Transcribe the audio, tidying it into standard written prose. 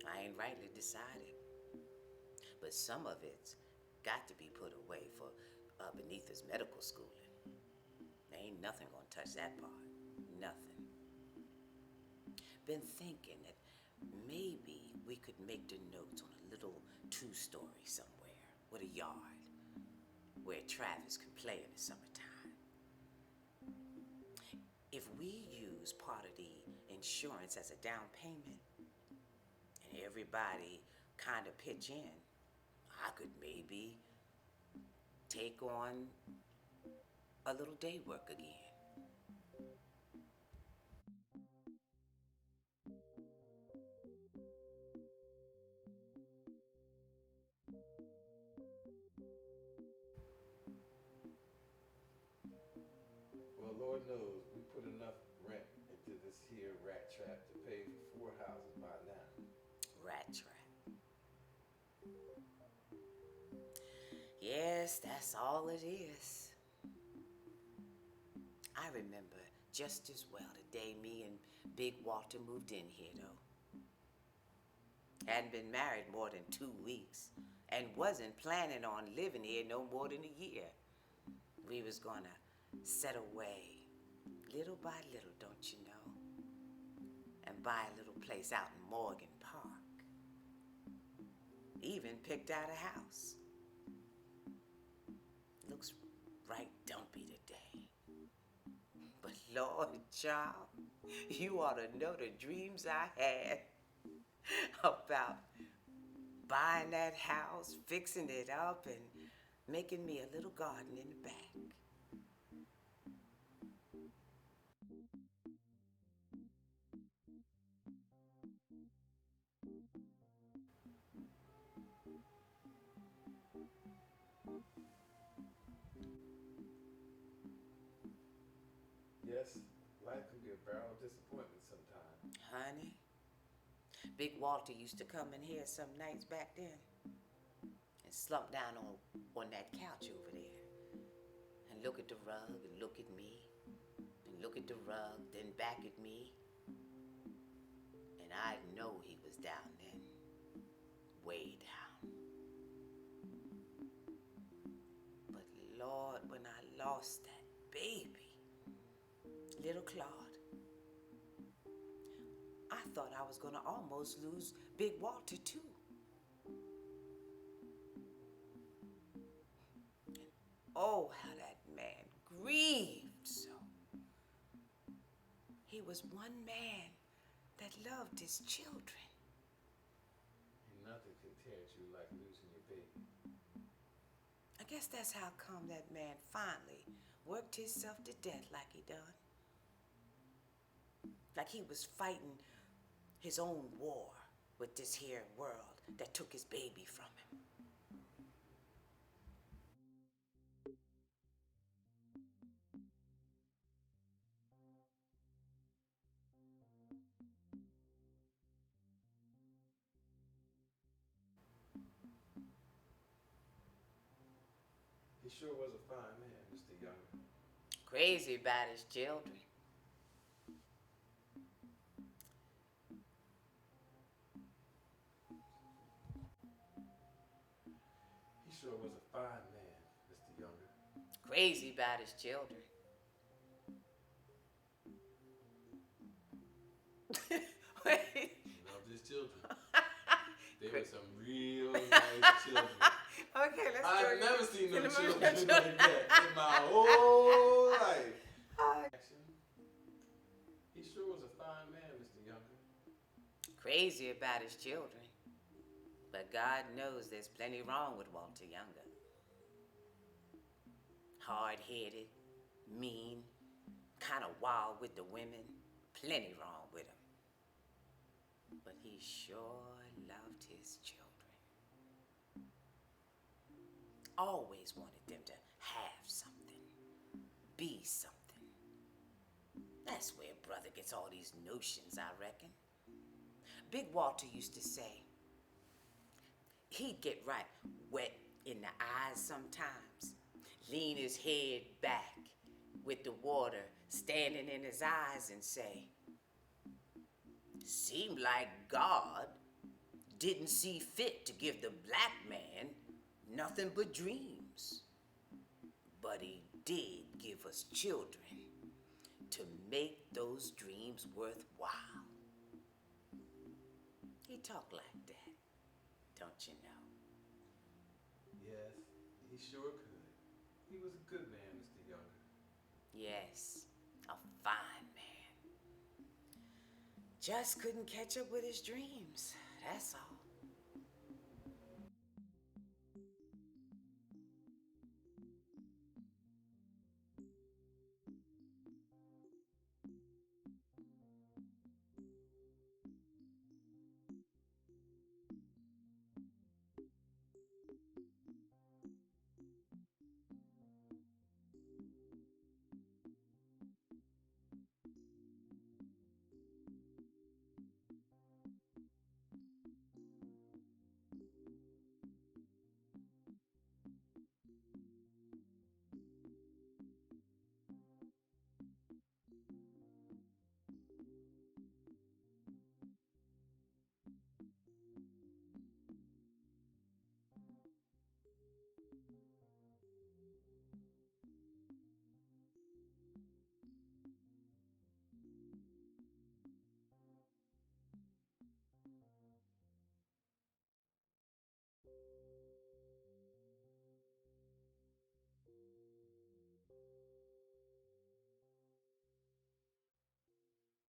I ain't rightly decided, but some of it's got to be put away for beneath his medical schooling. There ain't nothing gonna touch that part. Nothing. Been thinking that maybe we could make the notes on a little two-story somewhere with a yard where Travis can play in the summertime. If we use part of the insurance as a down payment and everybody kind of pitch in, I could maybe take on a little day work again. Well, Lord knows we put enough rent into this here rat trap to pay for four houses by now. Rat trap. Yes, that's all it is. I remember just as well the day me and Big Walter moved in here, though. Hadn't been married more than 2 weeks and wasn't planning on living here no more than a year. We was gonna set away little by little, don't you know, and buy a little place out in Morgan Park. Even picked out a house. Looks right dumpy today. But Lord, child, you ought to know the dreams I had about buying that house, fixing it up, and making me a little garden in the back. Yes, life can be a barrel of disappointment sometimes. Honey, Big Walter used to come in here some nights back then and slump down on that couch over there and look at the rug and look at me and look at the rug, then back at me. And I know he was down then, way down. But Lord, when I lost that baby, little Claude, I thought I was gonna almost lose Big Walter too. Oh, how that man grieved so. He was one man that loved his children. And nothing can tear at you like losing your baby. I guess that's how come that man finally worked himself to death like he done. Like he was fighting his own war with this here world that took his baby from him. He sure was a fine man, Mr. Younger. Crazy about his children. He sure was a fine man, Mr. Younger. Crazy about his children. Wait. He loved his children. They were some real nice children. Okay, let's I've go. never seen no Let me- children like that in my whole life. He sure was a fine man, Mr. Younger. Crazy about his children. But God knows there's plenty wrong with Walter Younger. Hard-headed, mean, kind of wild with the women. Plenty wrong with him. But he sure loved his children. Always wanted them to have something, be something. That's where brother gets all these notions, I reckon. Big Walter used to say he'd get right wet in the eyes sometimes, lean his head back with the water standing in his eyes and say, "Seemed like God didn't see fit to give the black man nothing but dreams. But he did give us children to make those dreams worthwhile. He talked like that, don't you know? Yes, he sure could. He was a good man, Mr. Younger. Yes, a fine man. Just couldn't catch up with his dreams, that's all.